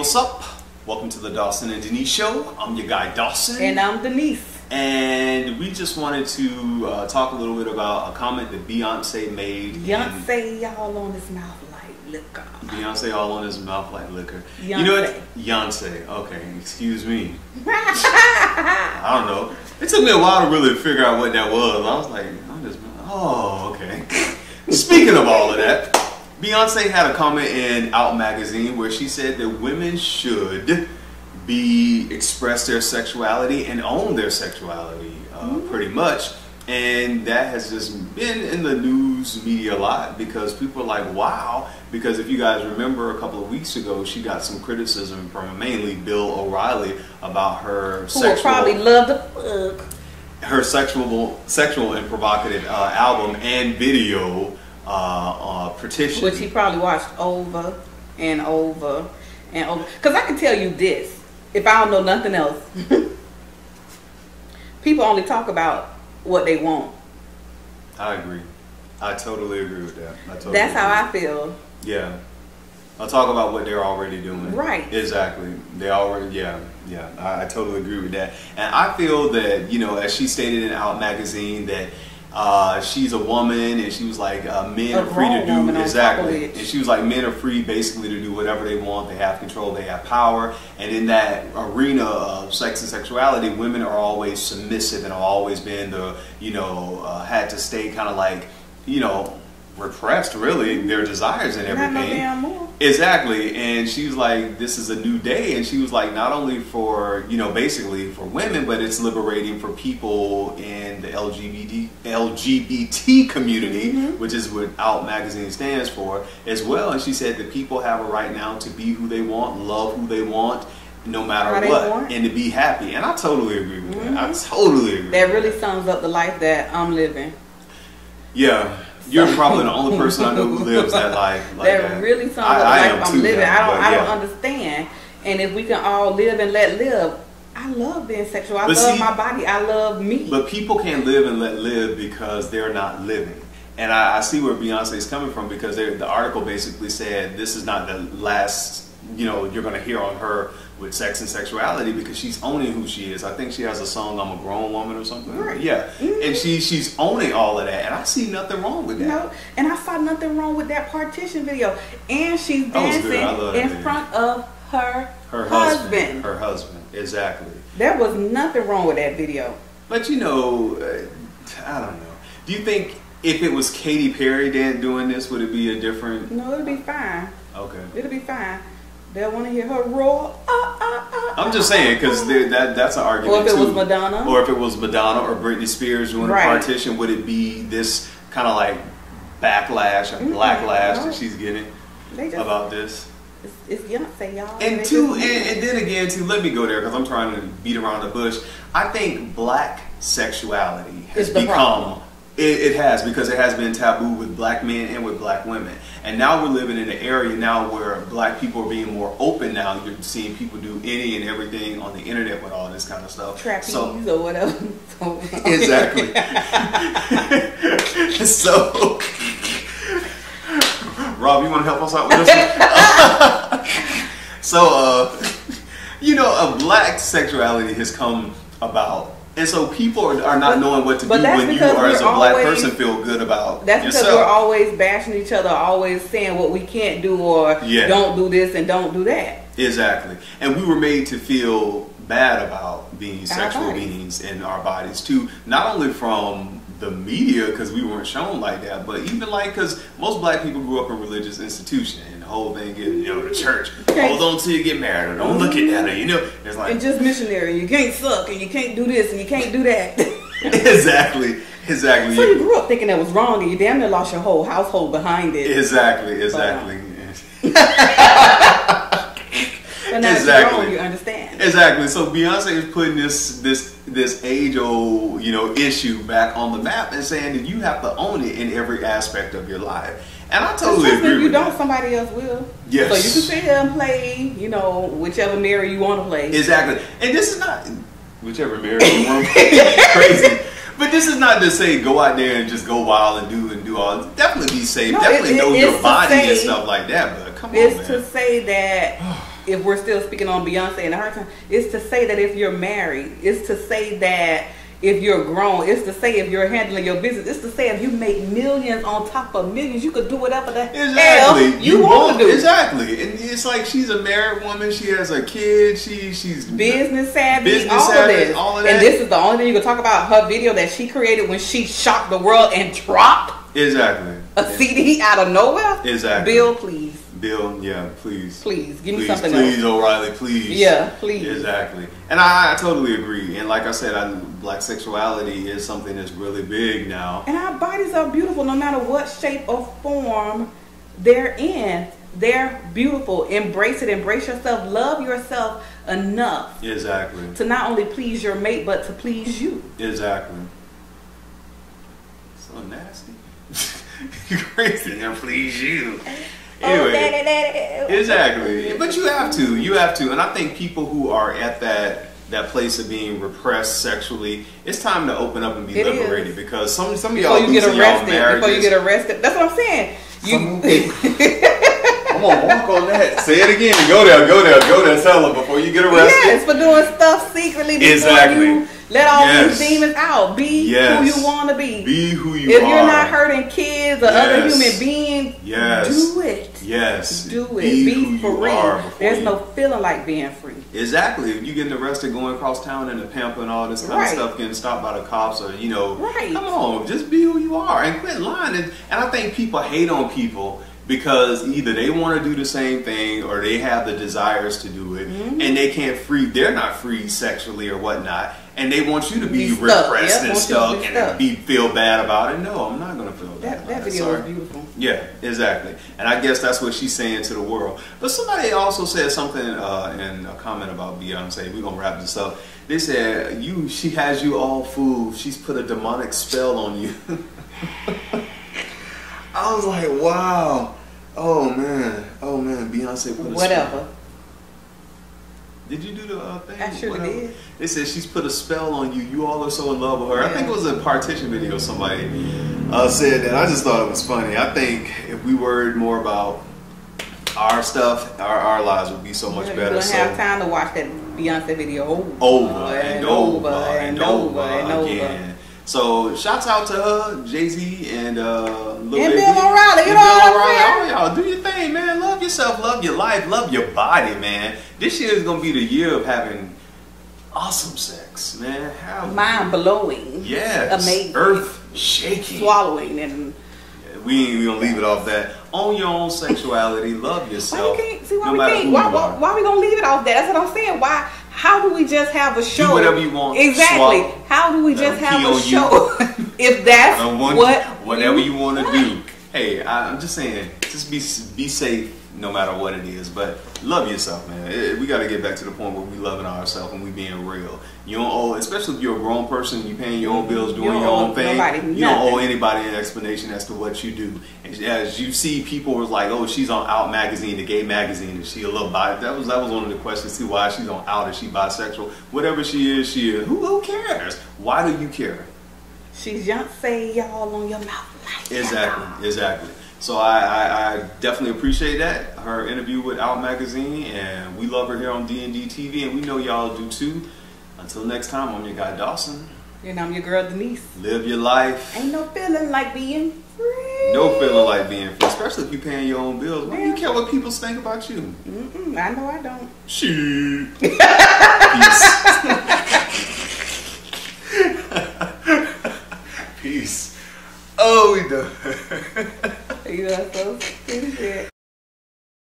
what's up? Welcome to the Dawson and Denise Show. I'm your guy Dawson. And I'm Denise. And we just wanted to talk a little bit about a comment that Beyonce made. Beyonce all on his mouth like liquor. Beyonce all on his mouth like liquor. Beyonce. You know what? Beyonce. Okay, excuse me. I don't know. It took me a while to really figure out what that was. I was like, oh, okay. Speaking of all of that, Beyonce had a comment in Out magazine where she said that women should express their sexuality and own their sexuality, pretty much. And that has just been in the news media a lot because people are like, wow. Because if you guys remember a couple of weeks ago, she got some criticism from mainly Bill O'Reilly about her probably love the fuck. Her sexual and provocative album and video petition, which he probably watched over and over and over. Because I can tell you this, if I don't know nothing else, people only talk about what they want. I agree. I totally agree with that. That's how I feel. Yeah. I'll talk about what they're already doing. Right. Exactly. They already, yeah. I totally agree with that. And I feel that, you know, as she stated in Out magazine, that she's a woman, and she was like, men are free to do, exactly. And she was like, men are free basically to do whatever they want. They have control, they have power. And in that arena of sex and sexuality, women are always submissive and have always been the, you know, had to stay kind of like, you know, repressed really their desires and everything. Not no damn more. Exactly. And she was like, this is a new day, and she was like, not only for, you know, basically for women, but it's liberating for people in the LGBT community, which is what Out magazine stands for as well. And she said that people have a right now to be who they want, love who they want, no matter what, and to be happy. And I totally agree with that. I totally agree. That really sums up the life that I'm living. Yeah. You're probably the only person I know who lives that life like that. That really sums up the life I'm living. I don't understand. And if we can all live and let live, I love being sexual. I love my body. I love me. But people can't live and let live because they're not living. And I see where Beyonce is coming from, because the article basically said this is not the last, you know, you're going to hear on her with sex and sexuality, because she's owning who she is. I think she has a song, I'm a Grown Woman or something. Right. Yeah. And she's owning all of that, and I see nothing wrong with that. No, and I saw nothing wrong with that partition video. And she's dancing in front of her husband. Her husband, exactly. There was nothing wrong with that video. But you know, I don't know. Do you think if it was Katy Perry doing this, would it be a different? No, it'll be fine. Okay. It'll be fine. They'll want to hear her roar. I'm just saying, because that's an argument. Or if it was Madonna. Or if it was Madonna or Britney Spears doing a partition, would it be this kind of like backlash or blacklash that she's getting about this? It's Beyonce, y'all. And then again, let me go there, because I'm trying to beat around the bush. I think black sexuality has become... It has, because it has been taboo with black men and with black women. And now we're living in an area now where black people are being more open now. You're seeing people do any and everything on the internet with all this kind of stuff. Trapeze or whatever. Exactly. So, Rob, you want to help us out with this one? So, you know, a black sexuality has come about. And so people are not knowing what to do when you are, as a black person, feel good about That's yourself. Because we're always bashing each other, always saying what we can't do, or don't do this and don't do that. Exactly. And we were made to feel bad about being sexual beings in our bodies too. Not only from the media, because we weren't shown like that, but even like, because most black people grew up in religious institutions, and the whole thing is, you know, the church, hold on till you get married, or don't look at that, or, you know, it's like, and just missionary, you can't suck, and you can't do this, and you can't do that. Exactly. So you grew up thinking that was wrong, and you damn near lost your whole household behind it. Exactly. But now exactly. Wrong, you understand. Exactly. So Beyonce is putting this age-old, you know, issue back on the map and saying that you have to own it in every aspect of your life. And I totally agree with that. If you don't, somebody else will. Yes. So you can sit here and play, you know, whichever Mary you want to play. Exactly. And this is not whichever Mary you want to play. Crazy. But this is not to say go out there and just go wild and do all. Definitely be safe. No, definitely know your body and stuff like that. But come on, man. It's to say that if we're still speaking on Beyonce and her time, it's to say that if you're married, it's to say that if you're grown, it's to say if you're handling your business, it's to say if you make millions on top of millions, you could do whatever the hell you want to do. Exactly. And it's like she's a married woman, she has a kid, she's business savvy, all of that. And this is the only thing you can talk about her video that she created when she shocked the world and dropped a CD out of nowhere. Bill, please. Bill, yeah, please. Please, give me something else. Please, O'Reilly, please. Yeah, please. Exactly. And I totally agree. And like I said, black sexuality is something that's really big now. And our bodies are beautiful no matter what shape or form they're in. They're beautiful. Embrace it. Embrace yourself. Love yourself enough. Exactly. To not only please your mate, but to please you. Exactly. So nasty. You're crazy. To please you. Anyway, exactly. But you have to, and I think people who are at that place of being repressed sexually, it's time to open up and be liberated. Because some of y'all losing y'all marriages. Before you get arrested, that's what I'm saying. I'm gonna walk on that. Say it again. Go there. Tell them before you get arrested. Yes, for doing stuff secretly. You let all these demons out. Be who you want to be. Be who you are. If you're not hurting kids or other human beings, do it. Yes. Do it. Be for real. There's no feeling like being free. Exactly. If you getting arrested going across town in a pamper and all this kind of stuff, getting stopped by the cops or, come on, just be who you are and quit lying. And I think people hate on people because either they want to do the same thing or they have the desires to do it and they can't they're not free sexually or whatnot, and they want you to be repressed and stuck and feel bad about it. No, I'm not going to feel bad. That video was beautiful. Yeah, exactly. And I guess that's what she's saying to the world. But somebody also said something in a comment about Beyonce. We're going to wrap this up. They said, she has you all fooled. She's put a demonic spell on you. I was like, wow. Oh man, Beyonce put a spell. Did you do the thing? I sure did. They said she's put a spell on you. You all are so in love with her. Yeah. I think it was a partition video somebody said that. I just thought it was funny. I think if we worried more about our stuff, our lives would be so much better. You don't have time to watch that Beyonce video over again. So shouts out to her, Jay-Z and Lil Baby. Bill O'Reilly. You know what I'm saying? All y'all, do your thing, man. Love yourself, love your life, love your body, man. This year is gonna be the year of having awesome sex, man. Mind blowing. Yes. Amazing. Earth shaking. Swallowing and. We gonna leave it off that. Own your own sexuality. Love yourself. Why we gonna leave it off that? That's what I'm saying. Why? How do we just have a show? Do whatever you want. Exactly. How do we just have a show? If that's whatever you want to do. Hey, I'm just saying, just be safe no matter what it is. But love yourself, man. We got to get back to the point where we loving ourselves and we being real. You don't owe, especially if you're a grown person, you paying your own bills, doing your own thing. You don't owe anybody an explanation as to what you do. And as you see, people was like, "Oh, she's on Out magazine, the gay magazine. Is she a little bi?" That was one of the questions too. Why she's on Out? Is she bisexual? Whatever she is, she is. Who cares? Why do you care? She's Beyonce, y'all on your mouth. Exactly. So I definitely appreciate that, her interview with Out magazine, and we love her here on D&D TV, and we know y'all do too. Until next time, I'm your guy Dawson. And I'm your girl Denise. Live your life. Ain't no feeling like being free. No feeling like being free, especially if you're paying your own bills. Why do you care what people think about you? I know I don't. Shit. Peace. Peace. Oh, we done. You know, so